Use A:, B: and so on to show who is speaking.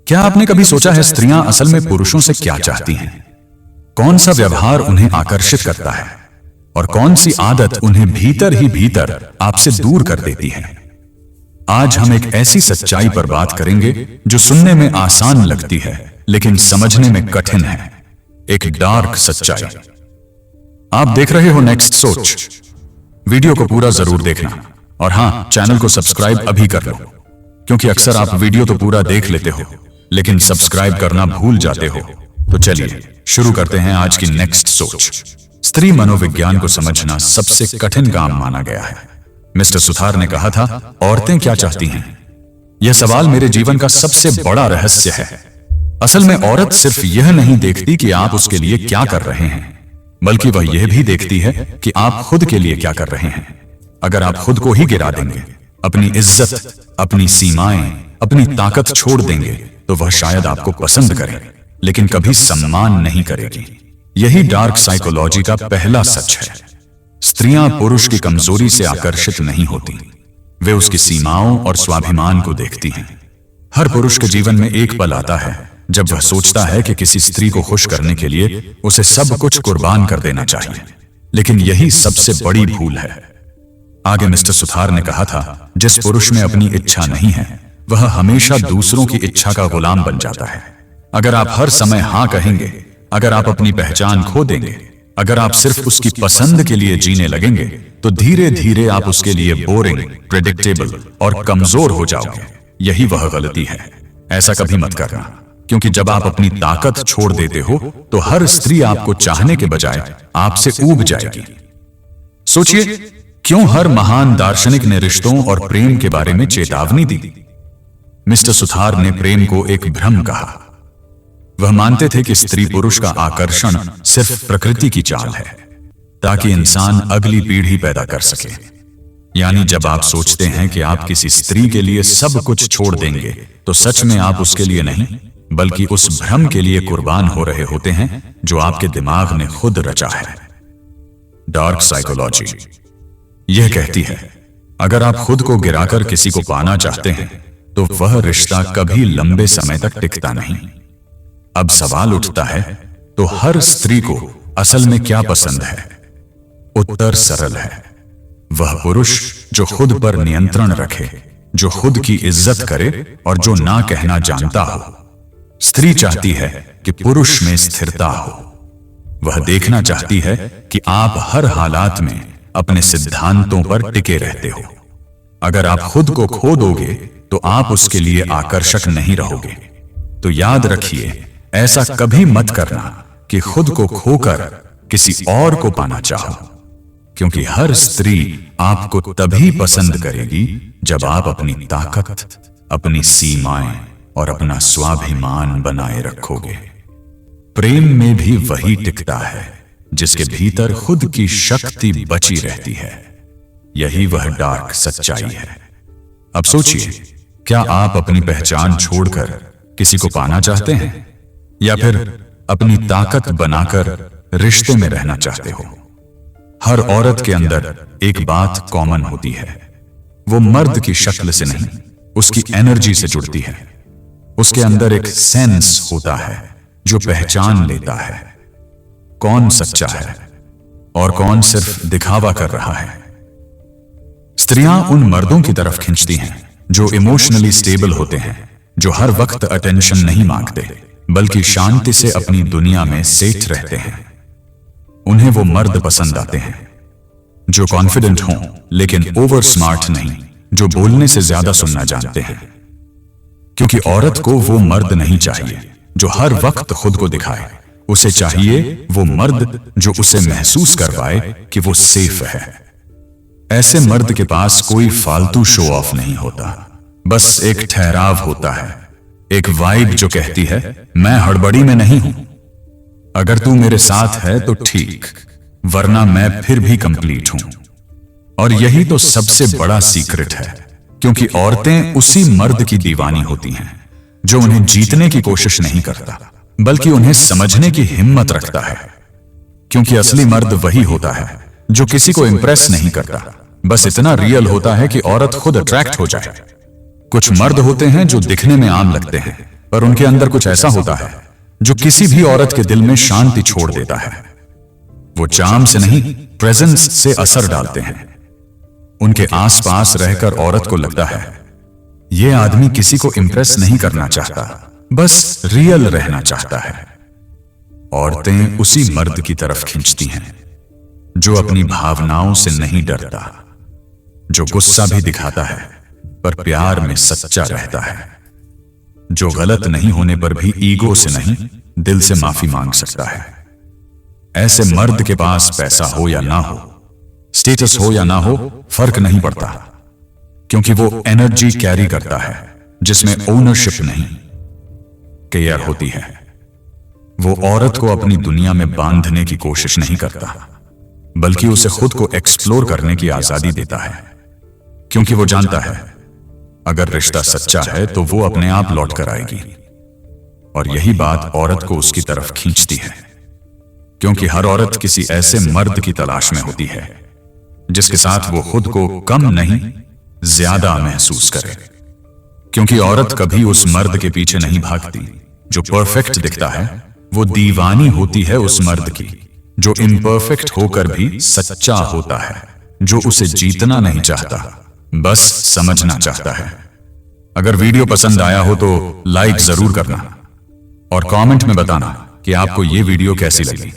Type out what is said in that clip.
A: क्या आपने कभी सोचा है स्त्रियां असल में पुरुषों से क्या चाहती हैं? कौन सा व्यवहार उन्हें आकर्षित करता है और कौन सी आदत उन्हें भीतर ही भीतर आपसे दूर कर देती है? आज हम एक ऐसी सच्चाई पर बात करेंगे जो सुनने में आसान लगती है लेकिन समझने में कठिन है। एक डार्क सच्चाई। आप देख रहे हो नेक्स्ट सोच। वीडियो को पूरा जरूर देखना और हां, चैनल को सब्सक्राइब अभी कर लो, क्योंकि अक्सर आप वीडियो तो पूरा देख लेते हो लेकिन सब्सक्राइब करना भूल जाते हो। तो चलिए शुरू करते हैं आज की नेक्स्ट सोच। स्त्री मनोविज्ञान को समझना सबसे कठिन काम माना गया है। मिस्टर सुथार ने कहा था, औरतें क्या चाहती हैं? यह सवाल मेरे जीवन का सबसे बड़ा रहस्य है। असल में औरत सिर्फ यह नहीं देखती कि आप उसके लिए क्या कर रहे हैं, बल्कि वह यह भी देखती है कि आप खुद के लिए क्या कर रहे हैं। अगर आप खुद को ही गिरा देंगे, अपनी इज्जत, अपनी सीमाएं, अपनी ताकत छोड़ देंगे, तो वह शायद आपको पसंद करे लेकिन कभी सम्मान नहीं करेगी। यही डार्क साइकोलॉजी का पहला सच है। स्त्रियां पुरुष की कमजोरी से आकर्षित नहीं होती, वे उसकी सीमाओं और स्वाभिमान को देखती हैं। हर पुरुष के जीवन में एक पल आता है जब वह सोचता है कि किसी स्त्री को खुश करने के लिए उसे सब कुछ कुर्बान कर देना चाहिए, लेकिन यही सबसे बड़ी भूल है। आगे मिस्टर सुथार ने कहा था, जिस पुरुष में अपनी इच्छा नहीं है वह हमेशा दूसरों की इच्छा का गुलाम बन जाता है। अगर आप हर समय हां कहेंगे, अगर आप अपनी पहचान खो देंगे, अगर आप सिर्फ उसकी पसंद के लिए जीने लगेंगे, तो धीरे धीरे आप उसके लिए बोरिंग, प्रेडिक्टेबल और कमजोर हो जाओगे। यही वह गलती है। ऐसा कभी मत करना, क्योंकि जब आप अपनी ताकत छोड़ देते हो तो हर स्त्री आपको चाहने के बजाय आपसे ऊब जाएगी। सोचिए, क्यों हर महान दार्शनिक ने रिश्तों और प्रेम के बारे में चेतावनी दी? मिस्टर सुथार ने प्रेम को एक भ्रम कहा। वह मानते थे कि स्त्री पुरुष का आकर्षण सिर्फ प्रकृति की चाल है, ताकि इंसान अगली पीढ़ी पैदा कर सके। यानी जब आप सोचते हैं कि आप किसी स्त्री के लिए सब कुछ छोड़ देंगे, तो सच में आप उसके लिए नहीं, बल्कि उस भ्रम के लिए कुर्बान हो रहे होते हैं जो आपके दिमाग ने खुद रचा है। डार्क साइकोलॉजी यह कहती है, अगर आप खुद को गिराकर किसी को पाना चाहते हैं तो वह रिश्ता कभी लंबे समय तक टिकता नहीं। अब सवाल उठता है, तो हर स्त्री को असल में क्या पसंद है? उत्तर सरल है, वह पुरुष जो खुद पर नियंत्रण रखे, जो खुद की इज्जत करे और जो ना कहना जानता हो। स्त्री चाहती है कि पुरुष में स्थिरता हो। वह देखना चाहती है कि आप हर हालात में अपने सिद्धांतों पर टिके रहते हो। अगर आप खुद को खो दोगे तो आप उसके लिए आकर्षक नहीं रहोगे। तो याद रखिए, ऐसा कभी मत करना कि खुद को खोकर किसी और को पाना चाहो, क्योंकि हर स्त्री आपको तभी पसंद करेगी जब आप अपनी ताकत, अपनी सीमाएं और अपना स्वाभिमान बनाए रखोगे। प्रेम में भी वही टिकता है जिसके भीतर खुद की शक्ति बची रहती है। यही वह डार्क सच्चाई है। अब सोचिए, क्या आप अपनी पहचान छोड़कर किसी को पाना चाहते हैं, या फिर अपनी ताकत बनाकर रिश्ते में रहना चाहते हो? हर औरत के अंदर एक बात कॉमन होती है, वो मर्द की शक्ल से नहीं, उसकी एनर्जी से जुड़ती है। उसके अंदर एक सेंस होता है जो पहचान लेता है कौन सच्चा है और कौन सिर्फ दिखावा कर रहा है। स्त्रियां उन मर्दों की तरफ खींचती हैं जो इमोशनली स्टेबल होते हैं, जो हर वक्त अटेंशन नहीं मांगते, बल्कि शांति से अपनी दुनिया में सेठ रहते हैं। उन्हें वो मर्द पसंद आते हैं जो कॉन्फिडेंट हों लेकिन ओवर स्मार्ट नहीं, जो बोलने से ज्यादा सुनना जानते हैं। क्योंकि औरत को वो मर्द नहीं चाहिए जो हर वक्त खुद को दिखाए। उसे चाहिए वो मर्द जो उसे महसूस करवाए कि वो सेफ है। ऐसे मर्द के पास कोई फालतू शो ऑफ नहीं होता, बस एक ठहराव होता है, एक वाइब जो कहती है, मैं हड़बड़ी में नहीं हूं। अगर तू मेरे साथ है तो ठीक, वरना मैं फिर भी कंप्लीट हूं। और यही तो सबसे बड़ा सीक्रेट है, क्योंकि औरतें उसी मर्द की दीवानी होती हैं जो उन्हें जीतने की कोशिश नहीं करता, बल्कि उन्हें समझने की हिम्मत रखता है। क्योंकि असली मर्द वही होता है जो किसी को इंप्रेस नहीं करता, बस इतना रियल होता है कि औरत खुद अट्रैक्ट हो जाए। कुछ मर्द होते हैं जो दिखने में आम लगते हैं, पर उनके अंदर कुछ ऐसा होता है जो किसी भी औरत के दिल में शांति छोड़ देता है। वो चार्म से नहीं, प्रेजेंस से असर डालते हैं। उनके आसपास रहकर औरत को लगता है ये आदमी किसी को इंप्रेस नहीं करना चाहता, बस रियल रहना चाहता है। औरतें उसी मर्द की तरफ खींचती हैं जो अपनी भावनाओं से नहीं डरता, जो गुस्सा भी दिखाता है पर प्यार में सच्चा रहता है, जो गलत नहीं होने पर भी ईगो से नहीं, दिल से माफी मांग सकता है। ऐसे मर्द के पास पैसा हो या ना हो, स्टेटस हो या ना हो, फर्क नहीं पड़ता, क्योंकि वो एनर्जी कैरी करता है जिसमें ओनरशिप नहीं, केयर होती है। वो औरत को अपनी दुनिया में बांधने की कोशिश नहीं करता, बल्कि उसे खुद को एक्सप्लोर करने की आजादी देता है, क्योंकि वो जानता है अगर रिश्ता सच्चा है तो वो अपने आप लौट कर आएगी। और यही बात औरत को उसकी तरफ खींचती है, क्योंकि हर औरत किसी ऐसे मर्द की तलाश में होती है जिसके साथ वो खुद को कम नहीं, ज्यादा महसूस करे। क्योंकि औरत कभी उस मर्द के पीछे नहीं भागती जो परफेक्ट दिखता है, वो दीवानी होती है उस मर्द की जो इम्परफेक्ट होकर भी सच्चा होता है, जो उसे जीतना नहीं चाहता, बस समझना चाहता है। अगर वीडियो पसंद आया हो तो लाइक जरूर करना और कमेंट में बताना कि आपको ये वीडियो कैसी लगी।